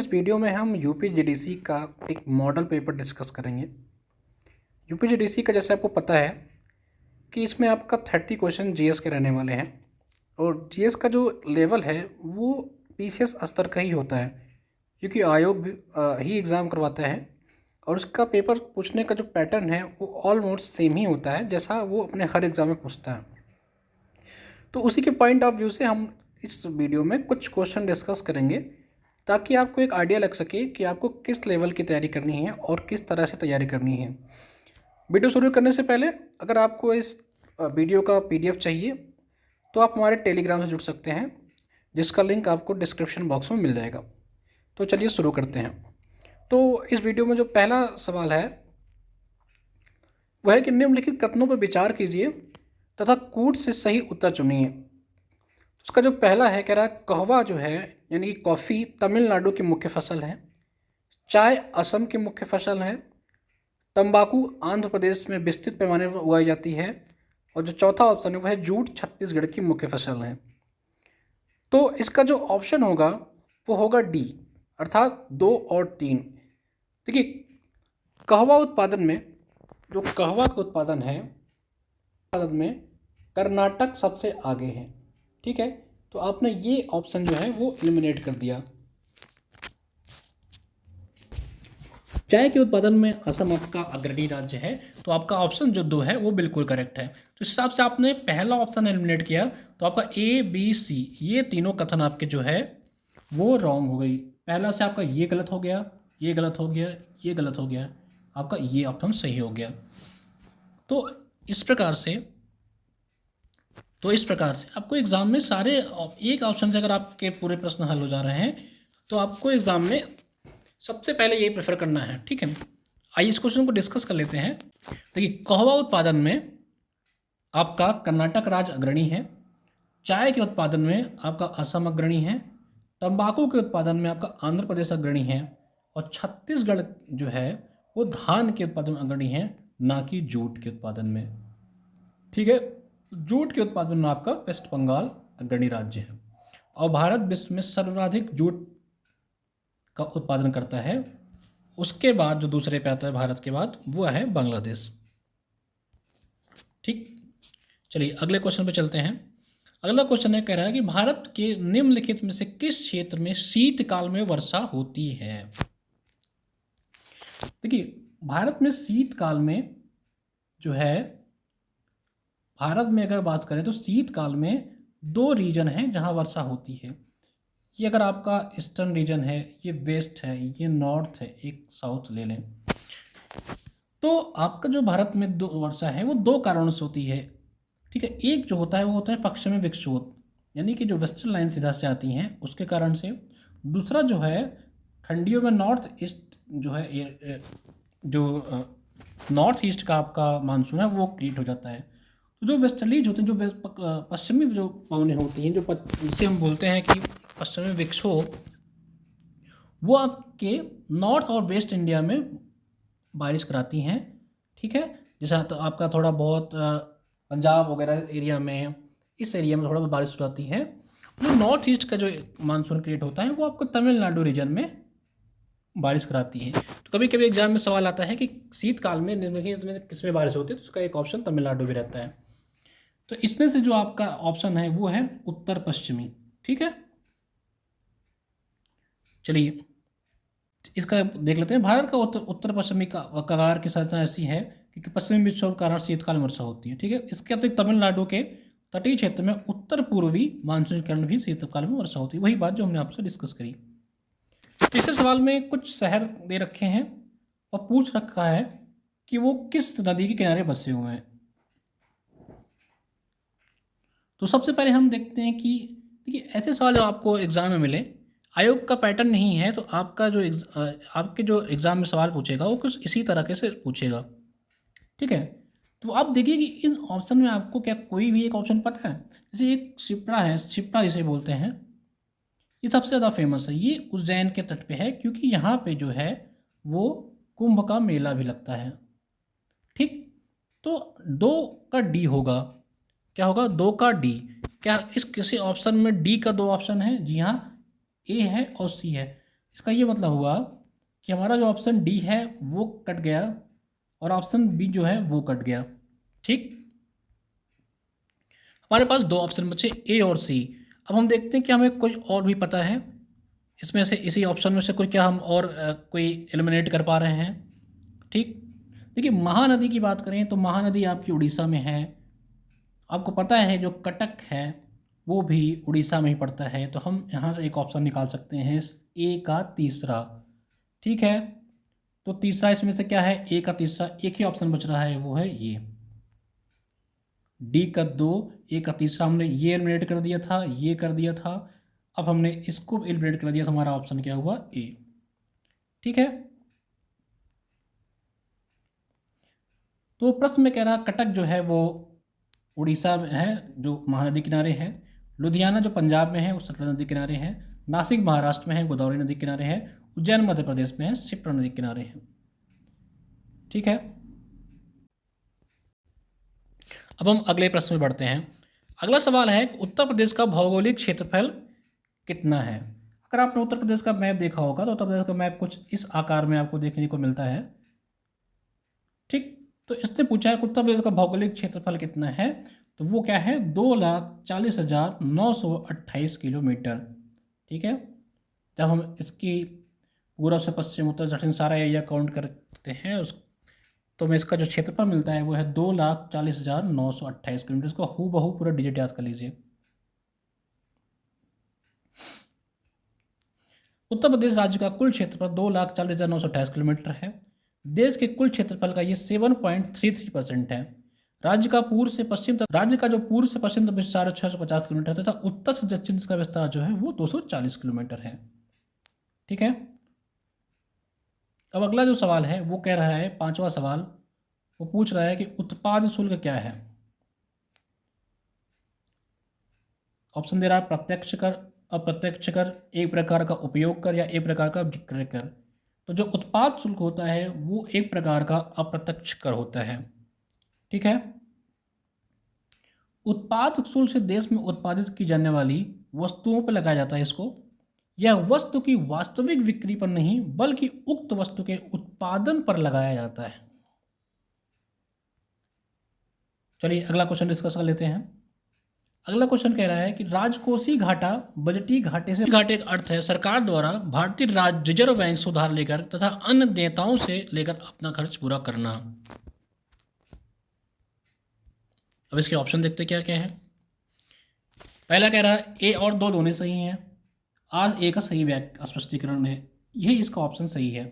इस वीडियो में हम यूपीजीडीसी का एक मॉडल पेपर डिस्कस करेंगे। यूपीजीडीसी का जैसे आपको पता है कि इसमें आपका 30 क्वेश्चन जीएस के रहने वाले हैं और जीएस का जो लेवल है वो पीसीएस स्तर का ही होता है, क्योंकि आयोग भी ही एग्ज़ाम करवाता है और उसका पेपर पूछने का जो पैटर्न है वो ऑलमोस्ट सेम ही होता है जैसा वो अपने हर एग्ज़ाम में पूछता है। तो उसी के पॉइंट ऑफ व्यू से हम इस वीडियो में कुछ क्वेश्चन डिस्कस करेंगे ताकि आपको एक आइडिया लग सके कि आपको किस लेवल की तैयारी करनी है और किस तरह से तैयारी करनी है। वीडियो शुरू करने से पहले अगर आपको इस वीडियो का पीडीएफ चाहिए तो आप हमारे टेलीग्राम से जुड़ सकते हैं, जिसका लिंक आपको डिस्क्रिप्शन बॉक्स में मिल जाएगा। तो चलिए शुरू करते हैं। तो इस वीडियो में जो पहला सवाल है वह है कि निम्नलिखित कथनों पर विचार कीजिए तथा कूट से सही उत्तर चुनिए। उसका जो पहला है कह रहा है कहवा जो है यानी कि कॉफ़ी तमिलनाडु की मुख्य फसल है, चाय असम की मुख्य फसल है, तंबाकू आंध्र प्रदेश में विस्तृत पैमाने पर उगाई जाती है और जो चौथा ऑप्शन है वह है जूट छत्तीसगढ़ की मुख्य फसल है। तो इसका जो ऑप्शन होगा वो होगा डी, अर्थात 2 और 3। देखिए कहवा उत्पादन में जो कहवा का उत्पादन है उत्पादन में कर्नाटक सबसे आगे है। ठीक है, तो आपने ये ऑप्शन जो है वो एलिमिनेट कर दिया। चाय के उत्पादन में असम आपका अग्रणी राज्य है, तो आपका ऑप्शन जो 2 है वो बिल्कुल करेक्ट है। तो इस हिसाब से आपने पहला ऑप्शन एलिमिनेट किया तो आपका ए बी सी ये तीनों कथन आपके जो है वो रॉन्ग हो गई। पहला से आपका ये गलत हो गया, ये गलत हो गया, ये गलत हो गया, आपका ये ऑप्शन सही हो गया। तो इस प्रकार से आपको एग्ज़ाम में सारे एक ऑप्शन से अगर आपके पूरे प्रश्न हल हो जा रहे हैं तो आपको एग्ज़ाम में सबसे पहले यही प्रेफर करना है। ठीक है, आइए इस क्वेश्चन को डिस्कस कर लेते हैं। देखिए कहवा उत्पादन में आपका कर्नाटक राज्य अग्रणी है, चाय के उत्पादन में आपका असम अग्रणी है, तंबाकू के उत्पादन में आपका आंध्र प्रदेश अग्रणी है और छत्तीसगढ़ जो है वो धान के उत्पादन में अग्रणी है, ना कि जूट के उत्पादन में। ठीक है, जूट के उत्पादन में आपका वेस्ट बंगाल अग्रणी राज्य है और भारत विश्व में सर्वाधिक जूट का उत्पादन करता है। उसके बाद जो दूसरे पे आता है भारत के बाद वो है बांग्लादेश। ठीक, चलिए अगले क्वेश्चन पे चलते हैं। अगला क्वेश्चन है कह रहा है कि भारत के निम्नलिखित में से किस क्षेत्र में शीतकाल में वर्षा होती है। देखिए भारत में शीतकाल में जो है भारत में अगर बात करें तो शीतकाल में 2 रीजन हैं जहां वर्षा होती है। ये अगर आपका ईस्टर्न रीजन है, ये वेस्ट है, ये नॉर्थ है, एक साउथ ले लें, तो आपका जो भारत में 2 वर्षा है वो 2 कारणों से होती है। ठीक है, एक जो होता है वो होता है पश्चिमी विक्षोभ, यानी कि जो वेस्टर्न लाइन सीधा से आती हैं उसके कारण से। दूसरा जो है ठंडियों में नॉर्थ ईस्ट जो है जो नॉर्थ ईस्ट का आपका मानसून है वो क्रिएट हो जाता है। तो जो वेस्टर्लीज होते हैं, जो पश्चिमी जो पवनें होती हैं, जो जिसे हम बोलते हैं कि पश्चिमी विक्षोभ, वो आपके नॉर्थ और वेस्ट इंडिया में बारिश कराती हैं। ठीक है, जैसा तो आपका थोड़ा बहुत पंजाब वगैरह एरिया में, इस एरिया में थोड़ा बहुत बारिश हो जाती है। जो नॉर्थ ईस्ट का जो मानसून क्रिएट होता है वो आपको तमिलनाडु रीजन में बारिश कराती है। तो कभी कभी एग्जाम में सवाल आता है कि शीतकाल में निम्नलिखित में किस में बारिश होती है, तो उसका एक ऑप्शन तमिलनाडु भी रहता है। तो इसमें से जो आपका ऑप्शन है वो है उत्तर पश्चिमी। ठीक है, चलिए इसका देख लेते हैं। भारत का उत्तर पश्चिमी का कगार की संरचना ऐसी है कि पश्चिमी विक्षोभ के कारण शीतकाल में वर्षा होती है। ठीक है, इसके अतिरिक्त तमिलनाडु के तटीय क्षेत्र में उत्तर पूर्वी मानसून के कारण भी शीतकाल में वर्षा होती है। वही बात जो हमने आपसे डिस्कस करी। तीसरे सवाल में कुछ शहर दे रखे हैं और पूछ रखा है कि वो किस नदी के किनारे बसे हुए हैं। तो सबसे पहले हम देखते हैं कि देखिए ऐसे सवाल जब आपको एग्जाम में मिले, आयोग का पैटर्न नहीं है, तो आपका जो आपके जो एग्जाम में सवाल पूछेगा वो कुछ इसी तरह से पूछेगा। ठीक है, तो आप देखिए कि इन ऑप्शन में आपको क्या कोई भी एक ऑप्शन पता है। जैसे एक शिप्रा है, शिप्रा जिसे बोलते हैं, ये सबसे ज़्यादा फेमस है। ये उज्जैन के तट पे है क्योंकि यहाँ पे जो है वो कुंभ का मेला भी लगता है। ठीक, तो 2 का डी होगा। क्या होगा? 2 का डी। क्या इस किसी ऑप्शन में डी का 2 ऑप्शन है? जी हाँ, ए है और सी है। इसका ये मतलब हुआ कि हमारा जो ऑप्शन डी है वो कट गया और ऑप्शन बी जो है वो कट गया। ठीक, हमारे पास दो ऑप्शन बचे ए और सी। अब हम देखते हैं कि हमें कुछ और भी पता है इसमें से, इसी ऑप्शन में से कोई क्या हम और कोई एलिमिनेट कर पा रहे हैं। ठीक, देखिए महानदी की बात करें तो महानदी आपकी उड़ीसा में है। आपको पता है जो कटक है वो भी उड़ीसा में ही पड़ता है, तो हम यहाँ से एक ऑप्शन निकाल सकते हैं ए का तीसरा। ठीक है, तो तीसरा इसमें से क्या है, ए का तीसरा, एक ही ऑप्शन बच रहा है वो है ये डी का 2, ए का तीसरा। हमने ये एलिमिनेट कर दिया था, ये कर दिया था, अब हमने इसको एलिमिनेट कर दिया तो हमारा ऑप्शन क्या हुआ, ए। ठीक है, तो प्रश्न में कह रहा कटक जो है वो उड़ीसा में है जो महानदी किनारे है, लुधियाना जो पंजाब में है वो सतलज नदी किनारे है, नासिक महाराष्ट्र में है गोदावरी नदी किनारे है, उज्जैन मध्य प्रदेश में है शिप्रा नदी किनारे है। ठीक है, अब हम अगले प्रश्न में बढ़ते हैं। अगला सवाल है उत्तर प्रदेश का भौगोलिक क्षेत्रफल कितना है। अगर आपने उत्तर प्रदेश का मैप देखा होगा तो उत्तर प्रदेश का मैप कुछ इस आकार में आपको देखने को मिलता है। ठीक, तो इसने पूछा है उत्तर प्रदेश का भौगोलिक क्षेत्रफल कितना है, तो वो क्या है 2,40,928 किलोमीटर। ठीक है, जब हम इसकी पूर्व से पश्चिम उत्तर दक्षिण सारा एरिया काउंट करते हैं उस, तो हमें इसका जो क्षेत्रफल मिलता है वो है 2,40,928 किलोमीटर। इसको हूबहू पूरा डिजिट याद कर लीजिए। उत्तर प्रदेश राज्य का कुल क्षेत्रफल 2,40,928 किलोमीटर है। देश के कुल क्षेत्रफल का ये 7.33% है। राज्य का पूर्व से पश्चिम तक, राज्य का जो पूर्व से पश्चिम तक विस्तार 650 किलोमीटर तथा उत्तर से दक्षिण का विस्तार जो है वो 240 किलोमीटर है। ठीक है, अब अगला जो सवाल है वो कह रहा है, पांचवा सवाल, वो पूछ रहा है कि उत्पाद शुल्क क्या है। ऑप्शन दे रहा है प्रत्यक्ष कर, अप्रत्यक्ष कर, एक प्रकार का उपयोग कर या एक प्रकार का विक्रय कर। तो जो उत्पाद शुल्क होता है वो एक प्रकार का अप्रत्यक्ष कर होता है। ठीक है, उत्पाद शुल्क से देश में उत्पादित की जाने वाली वस्तुओं पर लगाया जाता है इसको। यह वस्तु की वास्तविक बिक्री पर नहीं बल्कि उक्त वस्तु के उत्पादन पर लगाया जाता है। चलिए अगला क्वेश्चन डिस्कस कर लेते हैं। अगला क्वेश्चन कह रहा है कि राजकोषीय घाटा बजटीय घाटे से, घाटे का अर्थ है सरकार द्वारा भारतीय रिजर्व बैंक से उधार लेकर तथा अन्य देयताओं से लेकर अपना खर्च पूरा करना। अब इसके ऑप्शन देखते क्या क्या है। पहला कह रहा है ए और दो दोनों सही हैं। आज ए का सही व्याख्या स्पष्टीकरण है, यही इसका ऑप्शन सही है।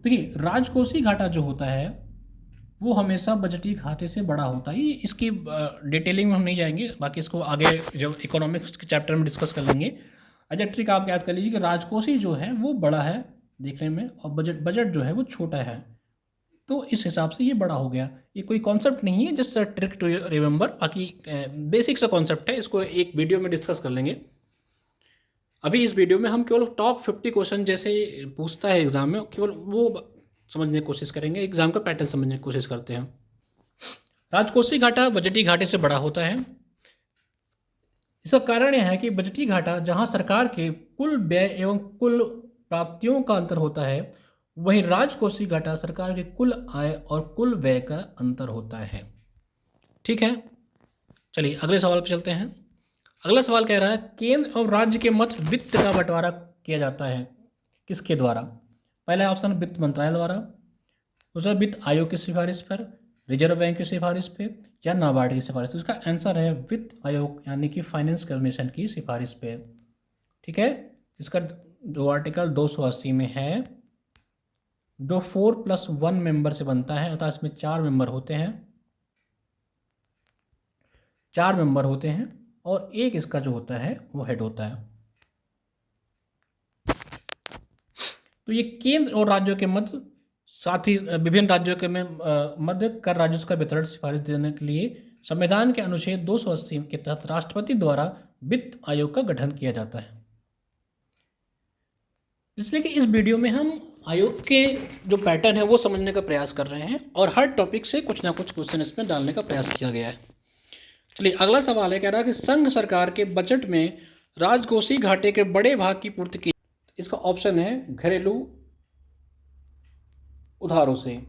देखिए राजकोषीय घाटा जो होता है वो हमेशा बजटीय घाटे से बड़ा होता है। ये इसकी डिटेलिंग में हम नहीं जाएंगे, बाकी इसको आगे जब इकोनॉमिक्स के चैप्टर में डिस्कस कर लेंगे। अच्छा ट्रिक आप याद कर लीजिए कि राजकोषीय जो है वो बड़ा है देखने में और बजट जो है वो छोटा है, तो इस हिसाब से ये बड़ा हो गया। ये कोई कॉन्सेप्ट नहीं है, जस्ट ट्रिक टू रिमेंबर, बाकी बेसिक सा कॉन्सेप्ट है, इसको एक वीडियो में डिस्कस कर लेंगे। अभी इस वीडियो में हम केवल टॉप 50 क्वेश्चन जैसे पूछता है एग्जाम में, केवल वो समझने की कोशिश करेंगे, एग्जाम का पैटर्न समझने की कोशिश करते हैं। राजकोषीय घाटा बजटीय घाटे से बड़ा होता है। इसका कारण यह है कि बजटीय घाटा जहां सरकार के कुल व्यय एवं कुल प्राप्तियों का अंतर होता है, वहीं राजकोषीय घाटा सरकार के कुल आय और कुल व्यय का अंतर होता है। ठीक है, चलिए अगले सवाल पर चलते हैं। अगला सवाल कह रहा है केंद्र और राज्य के मध्य वित्त का बंटवारा किया जाता है किसके द्वारा। पहला ऑप्शन वित्त मंत्रालय द्वारा, दूसरा वित्त आयोग की सिफारिश पर, रिजर्व बैंक की सिफारिश पे या नाबार्ड की सिफारिश। तो इसका आंसर है वित्त आयोग यानी कि फाइनेंस कमीशन की सिफारिश पे। ठीक है, इसका जो आर्टिकल 280 में है, जो 4+1 मेंबर से बनता है, अर्थात इसमें 4 मेंबर होते हैं, 4 मेंबर होते हैं और एक इसका जो होता है वो हेड होता है। तो ये केंद्र और राज्यों के मध्य, साथ ही विभिन्न राज्यों के मध्य कर राजस्व का वितरण सिफारिश देने के लिए संविधान के अनुच्छेद 280 के तहत राष्ट्रपति द्वारा वित्त आयोग का गठन किया जाता है। इसलिए कि इस वीडियो में हम आयोग के जो पैटर्न है वो समझने का प्रयास कर रहे हैं और हर टॉपिक से कुछ ना कुछ क्वेश्चन इसमें डालने का प्रयास किया गया है। चलिए अगला सवाल है, कह रहा है कि संघ सरकार के बजट में राजकोषीय घाटे के बड़े भाग की पूर्ति की। इसका ऑप्शन है घरेलू उधारों से।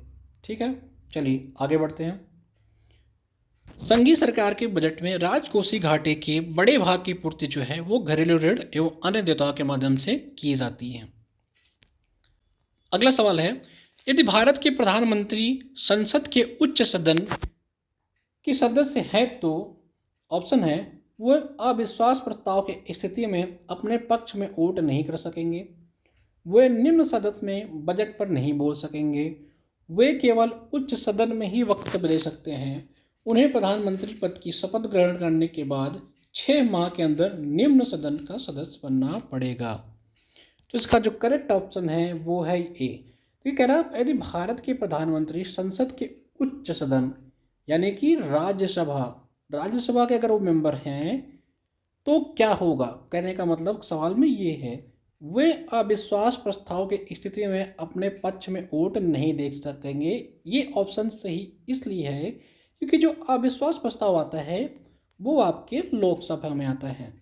ठीक है, चलिए आगे बढ़ते हैं। संघीय सरकार के बजट में राजकोषीय घाटे के बड़े भाग की पूर्ति जो है वो घरेलू ऋण एवं अन्य देयताओं के माध्यम से की जाती है। अगला सवाल है, यदि भारत के प्रधानमंत्री संसद के उच्च सदन के सदस्य हैं तो ऑप्शन है वो अविश्वास प्रस्ताव की स्थिति में अपने पक्ष में वोट नहीं कर सकेंगे, वे निम्न सदस्य में बजट पर नहीं बोल सकेंगे, वे केवल उच्च सदन में ही वक्तव्य दे सकते हैं, उन्हें प्रधानमंत्री पद की शपथ ग्रहण करने के बाद 6 माह के अंदर निम्न सदन का सदस्य बनना पड़ेगा। तो इसका जो करेक्ट ऑप्शन है वो है ए। तो ये कह रहा है यदि भारत के प्रधानमंत्री संसद के उच्च सदन यानी कि राज्यसभा के अगर वो मेंबर हैं तो क्या होगा, कहने का मतलब सवाल में ये है वे अविश्वास प्रस्ताव की स्थिति में अपने पक्ष में वोट नहीं दे सकेंगे। ये ऑप्शन सही इसलिए है क्योंकि जो अविश्वास प्रस्ताव आता है वो आपके लोकसभा में आता है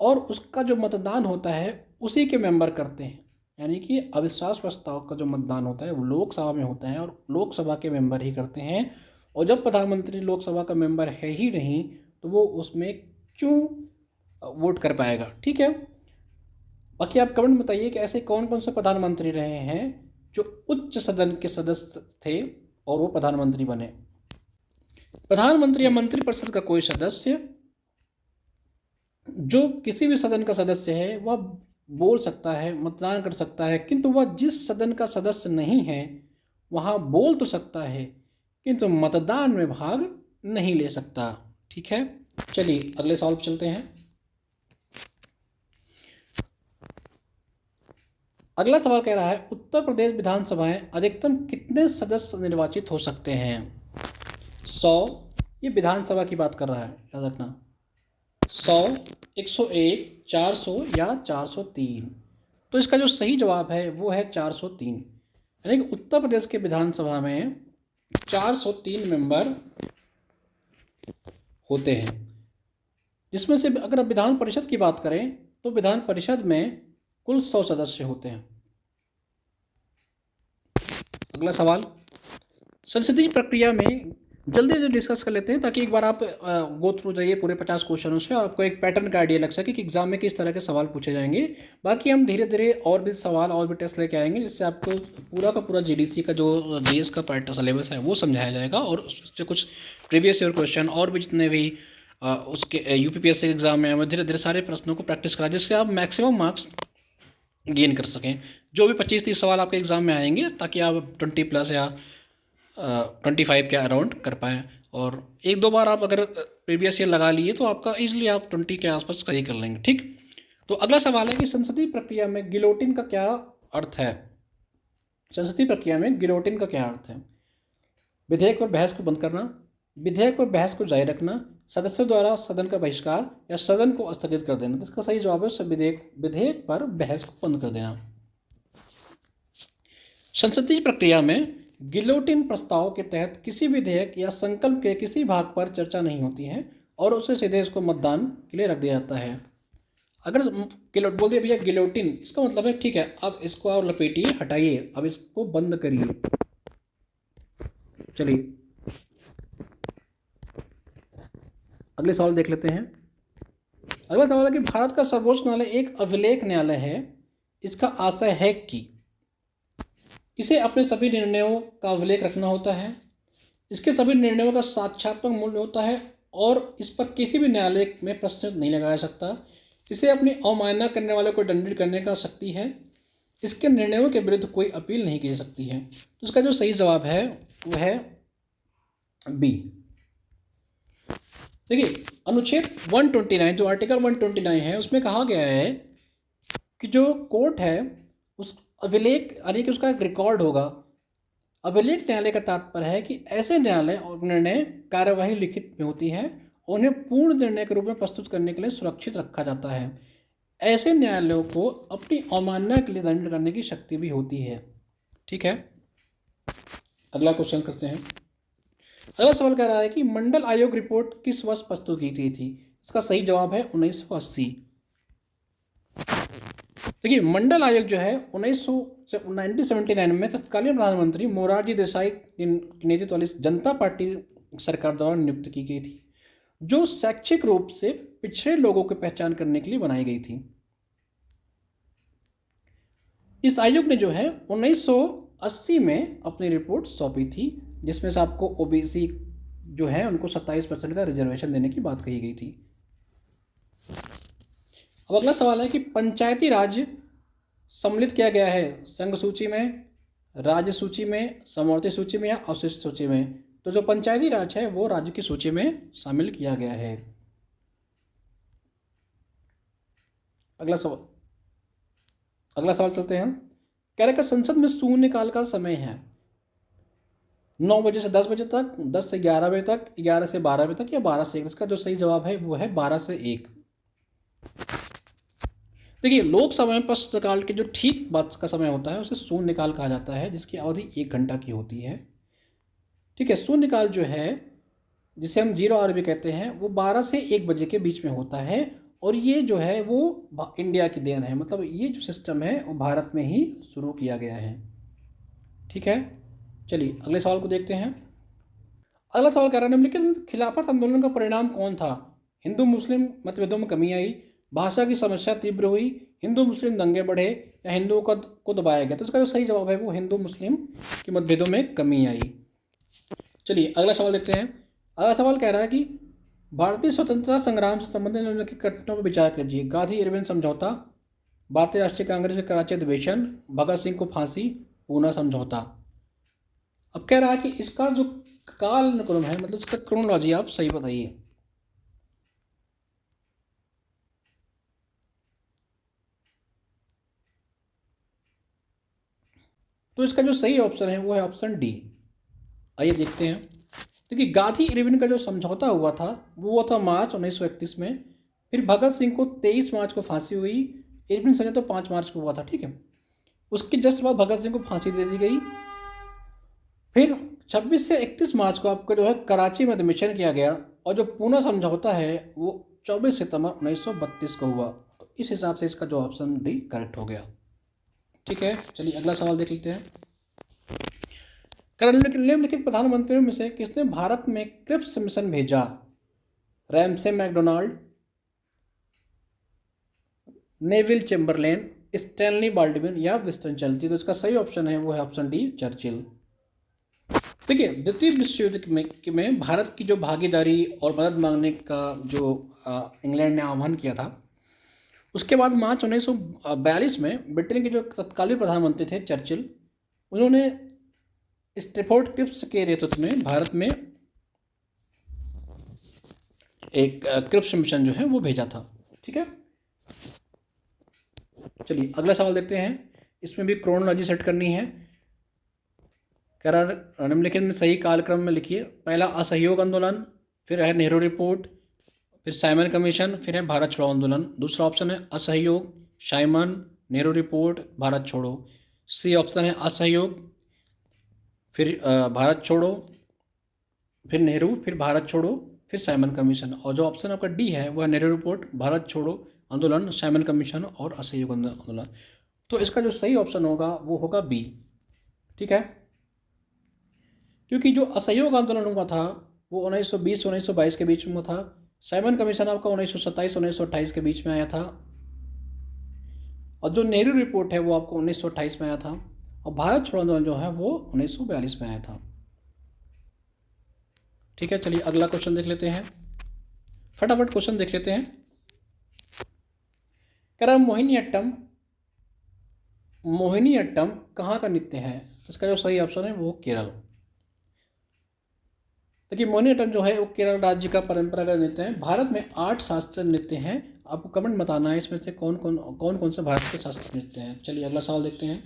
और उसका जो मतदान होता है उसी के मेंबर करते हैं, यानी कि अविश्वास प्रस्ताव का जो मतदान होता है वो लोकसभा में होता है और लोकसभा के मेंबर ही करते हैं। और जब प्रधानमंत्री लोकसभा का मेंबर है ही नहीं तो वो उसमें क्यों वोट कर पाएगा। ठीक है, बाकी आप कमेंट बताइए कि ऐसे कौन कौन से प्रधानमंत्री रहे हैं जो उच्च सदन के सदस्य थे और वो प्रधानमंत्री बने। प्रधानमंत्री या मंत्रिपरिषद का कोई सदस्य जो किसी भी सदन का सदस्य है वह बोल सकता है, मतदान कर सकता है, किंतु वह जिस सदन का सदस्य नहीं है वहाँ बोल तो सकता है किंतु मतदान में भाग नहीं ले सकता। ठीक है, चलिए अगले सवाल पर चलते हैं। अगला सवाल कह रहा है उत्तर प्रदेश विधानसभाएं अधिकतम कितने सदस्य निर्वाचित हो सकते हैं। 100, ये विधानसभा की बात कर रहा है, याद रखना 100, 101, 400 या 403। तो इसका जो सही जवाब है वो है 403, यानी कि उत्तर प्रदेश के विधानसभा में 403 मेंबर होते हैं, जिसमें से अगर विधान परिषद की बात करें तो विधान परिषद में कुल 100 सदस्य होते हैं। अगला सवाल, संसदीय प्रक्रिया में जल्दी डिस्कस कर लेते हैं ताकि एक बार आप गो थ्रू जाइए पूरे 50 क्वेश्चनों से और आपको एक पैटर्न का आइडिया लग सके कि एग्जाम में किस तरह के सवाल पूछे जाएंगे। बाकी हम धीरे धीरे और भी सवाल और भी टेस्ट लेके आएंगे जिससे आपको पूरा का पूरा जीडीसी का जो जीएस का पार्ट सिलेबस है वो समझाया जाएगा और उससे कुछ प्रीवियस ईयर क्वेश्चन और भी जितने भी उसके यूपीपीएससी एग्जाम में धीरे धीरे सारे प्रश्नों को प्रैक्टिस करा जिससे आप मैक्सिमम मार्क्स गेन कर सकें। जो भी 25-30 सवाल आपके एग्ज़ाम में आएंगे ताकि आप 20+ या 25 के अराउंड कर पाएँ और एक दो बार आप अगर प्रीवियस ईयर लगा लिए तो आपका ईजिली आप 20 के आसपास सही कर लेंगे। ठीक, तो अगला सवाल है कि संसदीय प्रक्रिया में गिलोटिन का क्या अर्थ है। संसदीय प्रक्रिया में गिलोटिन का क्या अर्थ है। विधेयक पर बहस को बंद करना, विधेयक पर बहस को जारी रखना, सदस्यों द्वारा सदन का बहिष्कार या सदन को स्थगित कर देना। इसका सही जवाब है विधेयक पर बहस को बंद कर देना। संसदीय प्रक्रिया में गिलोटिन प्रस्ताव के तहत किसी विधेयक या संकल्प के किसी भाग पर चर्चा नहीं होती है और उसे सीधे इसको मतदान के लिए रख दिया जाता है। अगर बोल दिया भैया गिलोटिन, इसका मतलब है ठीक है अब इसको आप लपेटिए, हटाइए, अब इसको बंद करिए। चलिए अगले सवाल देख लेते हैं। अगला सवाल है कि भारत का सर्वोच्च न्यायालय एक अभिलेख न्यायालय है। इसका आशय है कि इसे अपने सभी निर्णयों का अभिलेख रखना होता है, इसके सभी निर्णयों का साक्ष्यात्मक मूल्य होता है और इस पर किसी भी न्यायालय में प्रश्न नहीं लगाया सकता, इसे अपनी अवमानना करने वाले को दंडित करने का शक्ति है, इसके निर्णयों के विरुद्ध कोई अपील नहीं की जा सकती है। तो इसका जो सही जवाब है वह है बी। देखिए अनुच्छेद 129 जो आर्टिकल 129 है उसमें कहा गया है कि जो कोर्ट है उस अभिलेख यानी कि उसका एक रिकॉर्ड होगा। अभिलेख न्यायालय का तात्पर्य है कि ऐसे न्यायालय और निर्णय कार्यवाही लिखित में होती है, उन्हें पूर्ण निर्णय के रूप में प्रस्तुत करने के लिए सुरक्षित रखा जाता है। ऐसे न्यायालयों को अपनी अवमानना के लिए दंड करने की शक्ति भी होती है। ठीक है, अगला क्वेश्चन करते हैं। अगला सवाल कह रहा है कि मंडल आयोग रिपोर्ट किस वर्ष प्रस्तुत की गई थी। इसका सही जवाब है 1980। देखिए मंडल आयोग जो है 1979 में तत्कालीन प्रधानमंत्री मोरारजी देसाई की नेतृत्व वाली जनता पार्टी सरकार द्वारा नियुक्त की गई थी, जो शैक्षिक रूप से पिछड़े लोगों की पहचान करने के लिए बनाई गई थी। इस आयोग ने जो है 1980 में अपनी रिपोर्ट सौंपी थी, जिसमें से आपको ओबीसी जो है उनको 27% का रिजर्वेशन देने की बात कही गई थी। अब अगला सवाल है कि पंचायती राज सम्मिलित किया गया है संघ सूची में, राज्य सूची में, समवर्ती सूची में या अवशिष्ट सूची में। तो जो पंचायती राज है वो राज्य की सूची में शामिल किया गया है। अगला सवाल चलते हैं। कह रहे कि संसद में शून्यकाल का समय है 9 बजे से 10 बजे तक, 10 से 11 बजे तक, 11 से 12 बजे तक या 12 से 1। इसका जो सही जवाब है वो है 12 से 1। देखिए लोकसभा में प्रश्नकाल के जो ठीक बाद का समय होता है उसे शून्यकाल कहा जाता है, जिसकी अवधि 1 घंटा की होती है। ठीक है, शून्यकाल जो है जिसे हम 0 आवर भी कहते हैं वो 12 से 1 बजे के बीच में होता है, और ये जो है वो इंडिया की देन है। मतलब ये जो सिस्टम है वो भारत में ही शुरू किया गया है। ठीक है, चलिए अगले सवाल को देखते हैं। अगला सवाल कह रहा है निम्नलिखित खिलाफत आंदोलन का परिणाम कौन था। हिंदू मुस्लिम मतभेदों में कमी आई, भाषा की समस्या तीव्र हुई, हिंदू मुस्लिम दंगे बढ़े या हिंदुओं को दबाया गया। तो इसका जो सही जवाब है वो हिंदू मुस्लिम के मतभेदों में कमी आई। चलिए अगला सवाल देखते हैं। अगला सवाल कह रहा है कि भारतीय स्वतंत्रता संग्राम से संबंधित निम्नलिखित घटनाओं पर विचार कीजिए। गांधी इरविन समझौता, भारतीय राष्ट्रीय कांग्रेस के कराची अधिवेशन, भगत सिंह को फांसी, पूना समझौता। अब कह रहा है कि इसका जो काल क्रम है, मतलब इसका क्रोनोलॉजी आप सही बताइए। तो इसका जो सही ऑप्शन है वो है ऑप्शन डी। आइए देखते हैं। देखिए गांधी इरविन का जो समझौता हुआ था वो हुआ था मार्च 1931 में। फिर भगत सिंह को 23 मार्च को फांसी हुई। इरविन समझौता तो 5 मार्च को हुआ था। ठीक है, उसके जस्ट बाद भगत सिंह को फांसी दे दी गई। फिर 26 से 31 मार्च को आपको जो है कराची में एडमिशन किया गया, और जो पूना समझौता है वो 24 सितंबर 1932 को हुआ। तो इस हिसाब से इसका जो ऑप्शन डी करेक्ट हो गया। ठीक है, चलिए अगला सवाल देख लेते हैं। निम्नलिखित प्रधानमंत्रियों में से किसने भारत में क्रिप्स मिशन भेजा। Ramsay MacDonald, Neville Chamberlain, Stanley Baldwin या विंस्टन चर्चिल। तो इसका सही ऑप्शन है वो है ऑप्शन डी चर्चिल। देखिए द्वितीय विश्व युद्ध में भारत की जो भागीदारी और मदद मांगने का जो इंग्लैंड ने आह्वान किया था, उसके बाद मार्च 1942 में ब्रिटेन के जो तत्कालीन प्रधानमंत्री थे चर्चिल, उन्होंने स्ट्रैफोर्ड क्रिप्स के नेतृत्व में भारत में एक क्रिप्स मिशन जो है वो भेजा था। ठीक है, चलिए अगला सवाल देखते हैं। इसमें भी क्रोनोलॉजी सेट करनी है। कह रहा निम्नलिखित में सही कालक्रम में लिखिए। पहला असहयोग आंदोलन, फिर है नेहरू रिपोर्ट, फिर साइमन कमीशन, फिर है भारत छोड़ो आंदोलन। दूसरा ऑप्शन है असहयोग, साइमन, नेहरू रिपोर्ट, भारत छोड़ो। सी ऑप्शन है असहयोग, फिर भारत छोड़ो, फिर नेहरू, फिर भारत छोड़ो, फिर साइमन कमीशन। और जो ऑप्शन आपका डी है वो है नेहरू रिपोर्ट, भारत छोड़ो आंदोलन, साइमन कमीशन और असहयोग आंदोलन। तो इसका जो सही ऑप्शन होगा वो होगा बी। ठीक है, क्योंकि जो असहयोग आंदोलन हुआ था वो 1920 से 1922 के बीच में था। साइमन कमीशन आपका 1927 1928 के बीच में आया था, और जो नेहरू रिपोर्ट है वो आपको 1928 में आया था, और भारत छोड़ो आंदोलन जो है वो 1942 में आया था। ठीक है, चलिए अगला क्वेश्चन देख लेते हैं। फटाफट क्वेश्चन देख लेते हैं। कह रहा मोहिनीअट्टम कहाँ का नृत्य है। तो इसका जो सही ऑप्शन है वो केरल। देखिए मोहिनीअट्टम जो है वो केरल राज्य का परंपरागत नृत्य है। भारत में 8 शास्त्रीय नृत्य हैं। आपको कमेंट बताना है इसमें से कौन कौन से भारत के शास्त्रीय नृत्य हैं। चलिए अगला सवाल देखते हैं।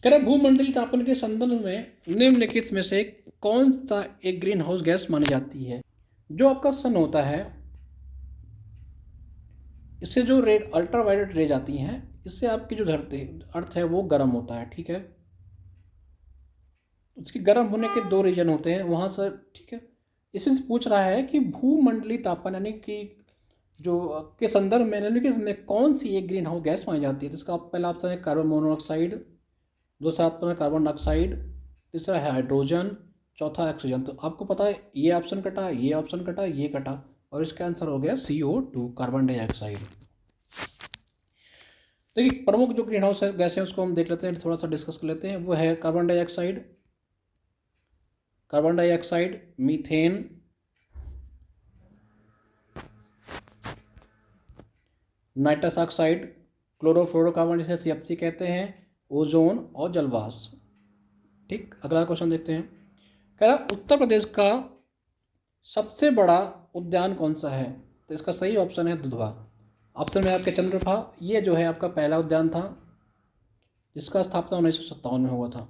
कह रहे भूमंडलीय तापमान के संदर्भ में निम्नलिखित में से कौन सा एक ग्रीन हाउस गैस मानी जाती है। जो आपका सन होता है, इससे जो रेड अल्ट्रावायलेट रेज आती हैं, इससे आपकी जो धरती अर्थ है वो गर्म होता है। ठीक है, उसकी गर्म होने के 2 रीजन होते हैं वहाँ से, ठीक है। इसमें से पूछ रहा है कि भूमंडलीय तापमान यानी कि जो के संदर्भ में यानी कि इसमें कौन सी एक ग्रीन हाउस गैस पाई जाती है। तो इसका पहला ऑप्शन है कार्बन मोनोऑक्साइड, दूसरा ऑप्शन है कार्बन डाइऑक्साइड, तीसरा है हाइड्रोजन, चौथा ऑक्सीजन। तो आपको पता है ये ऑप्शन कटा, ये ऑप्शन कटा, ये कटा, और इसका आंसर हो गया CO2, कार्बन डाइऑक्साइड। देखिए प्रमुख जो ग्रीन हाउस गैस है उसको हम देख लेते हैं, थोड़ा सा डिस्कस कर लेते हैं। वो है carbon dioxide, methane, nitrous oxide, chlorofluorocarbon जिसे CFC कहते हैं, ओजोन और जलवाष्प। ठीक, अगला क्वेश्चन देखते हैं। कह रहा उत्तर प्रदेश का सबसे बड़ा उद्यान कौन सा है। तो इसका सही ऑप्शन है दुधवा। ऑप्शन में आपके चंद्रप्रभा, ये जो है आपका पहला उद्यान था जिसका स्थापना 1957 में हुआ था।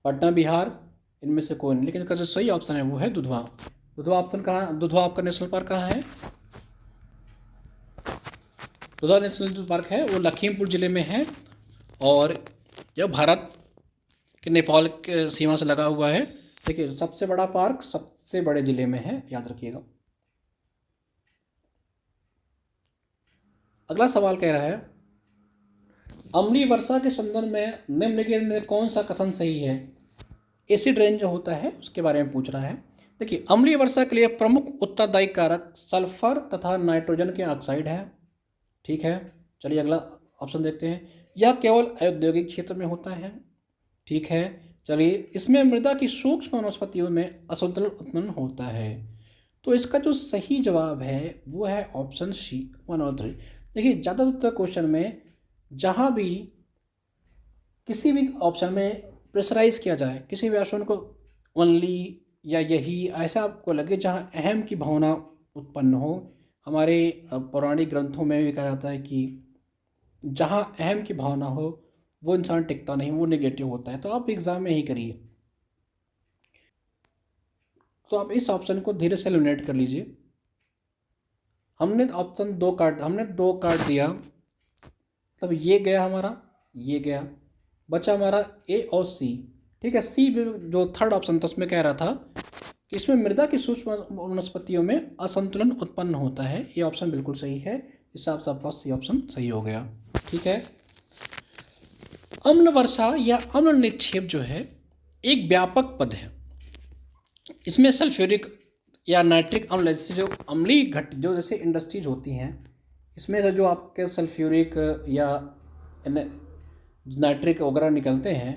पटना, बिहार, इनमें से कोई नहीं, लेकिन इसका जो सही ऑप्शन है वो है दुधवा। दुधवा ऑप्शन कहाँ, दुधवा आपका नेशनल पार्क कहाँ है। दुधवा नेशनल पार्क है वो लखीमपुर ज़िले में है, और यह भारत के नेपाल के सीमा से लगा हुआ है। देखिए सबसे बड़ा पार्क सबसे बड़े ज़िले में है, याद रखिएगा। अगला सवाल कह रहा है अम्लीय वर्षा के संदर्भ में निम्नलिखित में कौन सा कथन सही है। एसिड रेन जो होता है उसके बारे में पूछ रहा है। देखिए अम्लीय वर्षा के लिए प्रमुख उत्तरदायी कारक सल्फर तथा नाइट्रोजन के ऑक्साइड है। ठीक है, चलिए अगला ऑप्शन देखते हैं। यह केवल औद्योगिक क्षेत्र में होता है। ठीक है, चलिए इसमें मृदा की सूक्ष्म वनस्पतियों में असंतुलन उत्पन्न होता है। तो इसका जो सही जवाब है वो है ऑप्शन C 1 और 3। देखिए ज़्यादातर क्वेश्चन में जहाँ भी किसी भी ऑप्शन में प्रेशराइज किया जाए, किसी भी ऑप्शन को ओनली या यही ऐसा आपको लगे जहाँ अहम की भावना उत्पन्न हो। हमारे पौराणिक ग्रंथों में भी कहा जाता है कि जहाँ अहम की भावना हो वो इंसान टिकता नहीं, वो नेगेटिव होता है। तो आप एग्ज़ाम में ही करिए। तो आप इस ऑप्शन को धीरे से एलिमिनेट कर लीजिए। हमने ऑप्शन 2 काट, हमने 2 काट दिया, तब ये गया हमारा, ये गया, बचा हमारा A और C। ठीक है, C जो थर्ड ऑप्शन था उसमें कह रहा था कि इसमें मृदा की सूक्ष्म वनस्पतियों में असंतुलन उत्पन्न होता है। ये ऑप्शन बिल्कुल सही है, इस हिसाब से आपका C ऑप्शन सही हो गया। ठीक है, अम्ल वर्षा या अम्ल निक्षेप जो है एक व्यापक पद है। इसमें सल्फ्यूरिक या नाइट्रिक अम्ल जैसे जो अम्लीय घट जो जैसे इंडस्ट्रीज होती हैं, इसमें से जो आपके सल्फ्यूरिक या नाइट्रिक वगैरह निकलते हैं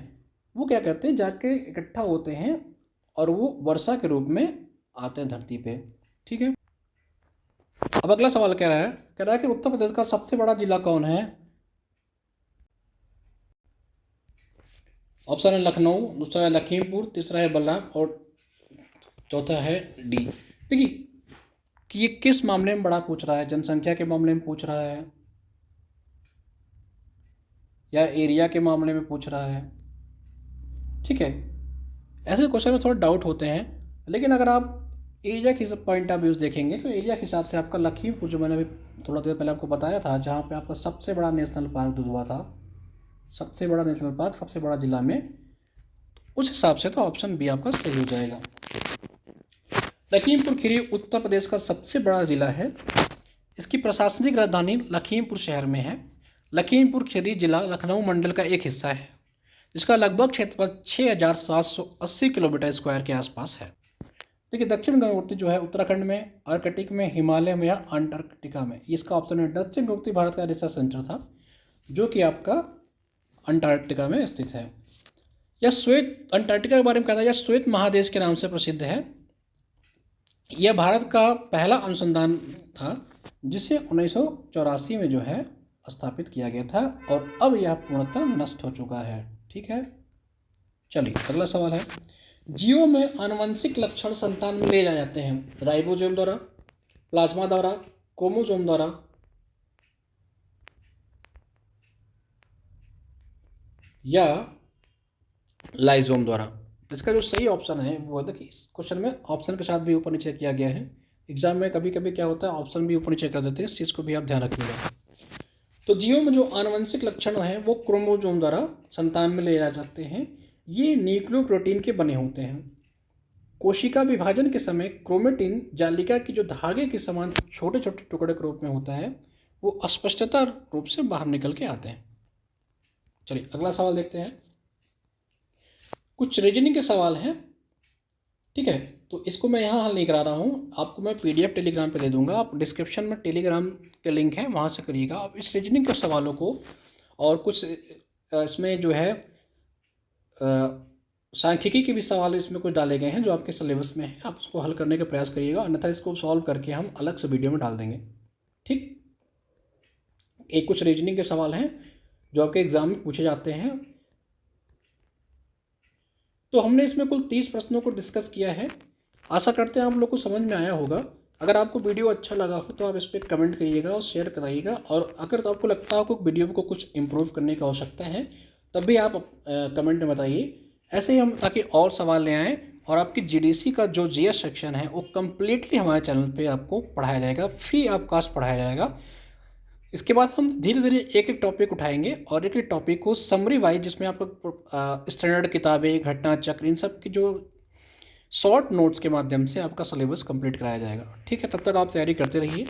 वो क्या करते हैं, जाके इकट्ठा होते हैं और वो वर्षा के रूप में आते हैं धरती पे। ठीक है, अब अगला सवाल कह रहा है कि उत्तर प्रदेश का सबसे बड़ा जिला कौन है। ऑप्शन है लखनऊ, दूसरा है लखीमपुर, तीसरा है बलराम और चौथा है D। देखिए कि ये किस मामले में बड़ा पूछ रहा है, जनसंख्या के मामले में पूछ रहा है या एरिया के मामले में पूछ रहा है। ठीक है, ऐसे क्वेश्चन में थोड़ा डाउट होते हैं, लेकिन अगर आप एरिया के पॉइंट ऑफ व्यू देखेंगे तो एरिया के हिसाब से आपका लखीमपुर जो मैंने अभी थोड़ा देर पहले आपको बताया था, जहाँ पे आपका सबसे बड़ा नेशनल पार्क दुधवा था, सबसे बड़ा नेशनल पार्क सबसे बड़ा जिला में, तो उस हिसाब से तो ऑप्शन B आपका सही हो जाएगा। लखीमपुर खीरी उत्तर प्रदेश का सबसे बड़ा जिला है। इसकी प्रशासनिक राजधानी लखीमपुर शहर में है। लखीमपुर खीरी जिला लखनऊ मंडल का एक हिस्सा है, जिसका लगभग क्षेत्रफल 6780 किलोमीटर स्क्वायर के आसपास है। देखिए दक्षिण गंगोत्री जो है उत्तराखंड में, आर्कटिक में, हिमालय में या अंटार्कटिका में। इसका ऑप्शन है दक्षिण गंगोत्री भारत का रिसर्च सेंटर था जो कि आपका अंटार्कटिका में स्थित है। यह श्वेत, अंटार्कटिका के बारे में कहता है, यह श्वेत महादेश के नाम से प्रसिद्ध है। यह भारत का पहला अनुसंधान था जिसे 1984 में जो है स्थापित किया गया था, और अब यह पूर्णतः नष्ट हो चुका है। ठीक है, चलिए अगला सवाल है जीवों में आनुवंशिक लक्षण संतान में ले जाते हैं राइबोसोम द्वारा, प्लाज्मा द्वारा, क्रोमोसोम द्वारा या लाइजोम द्वारा। इसका जो सही ऑप्शन है वो देखिए इस क्वेश्चन में ऑप्शन के साथ भी ऊपर नीचे किया गया है। एग्जाम में कभी कभी क्या होता है ऑप्शन भी ऊपर नीचे कर देते हैं, इस चीज़ को भी आप ध्यान रखिएगा। तो जीवों में जो आनुवंशिक लक्षण हैं वो क्रोमोसोम द्वारा संतान में ले जा सकते हैं। ये न्यूक्लियोप्रोटीन के बने होते हैं। कोशिका विभाजन के समय क्रोमेटिन जालिका की जो धागे के समान छोटे छोटे टुकड़े के रूप में होता है वो अस्पष्टता रूप से बाहर निकल के आते हैं। चलिए अगला सवाल देखते हैं। कुछ रीजनिंग के सवाल हैं, ठीक है, तो इसको मैं यहाँ हल नहीं करा रहा हूँ, आपको मैं PDF टेलीग्राम पे दे दूंगा, आप डिस्क्रिप्शन में टेलीग्राम के लिंक है वहाँ से करिएगा। आप इस रीजनिंग के सवालों को और कुछ इसमें जो है सांख्यिकी के भी सवाल इसमें कुछ डाले गए हैं जो आपके सिलेबस में है, आप उसको हल करने का प्रयास करिएगा, अन्यथा इसको सॉल्व करके हम अलग से वीडियो में डाल देंगे। ठीक, एक कुछ रीजनिंग के सवाल हैं जो आपके एग्जाम में पूछे जाते हैं। तो हमने इसमें कुल 30 प्रश्नों को डिस्कस किया है। आशा करते हैं आप लोग को समझ में आया होगा। अगर आपको वीडियो अच्छा लगा हो तो आप इस पर कमेंट करिएगा और शेयर कराइएगा, और अगर तो आपको लगता हो कि वीडियो को कुछ इम्प्रूव करने की आवश्यकता है तब भी आप कमेंट में बताइए। ऐसे ही हम ताकि और सवाल ले आएँ, और आपकी GDC का जो GS सेक्शन है वो कम्प्लीटली हमारे चैनल पर आपको पढ़ाया जाएगा, फ्री ऑफ कास्ट पढ़ाया जाएगा। इसके बाद हम धीरे धीरे एक एक टॉपिक उठाएंगे और एक एक टॉपिक को समरी वाइज, जिसमें आपको स्टैंडर्ड किताबें, घटना चक्र, इन सब की जो शॉर्ट नोट्स के माध्यम से आपका सिलेबस कंप्लीट कराया जाएगा। ठीक है, तब तक आप तैयारी करते रहिए।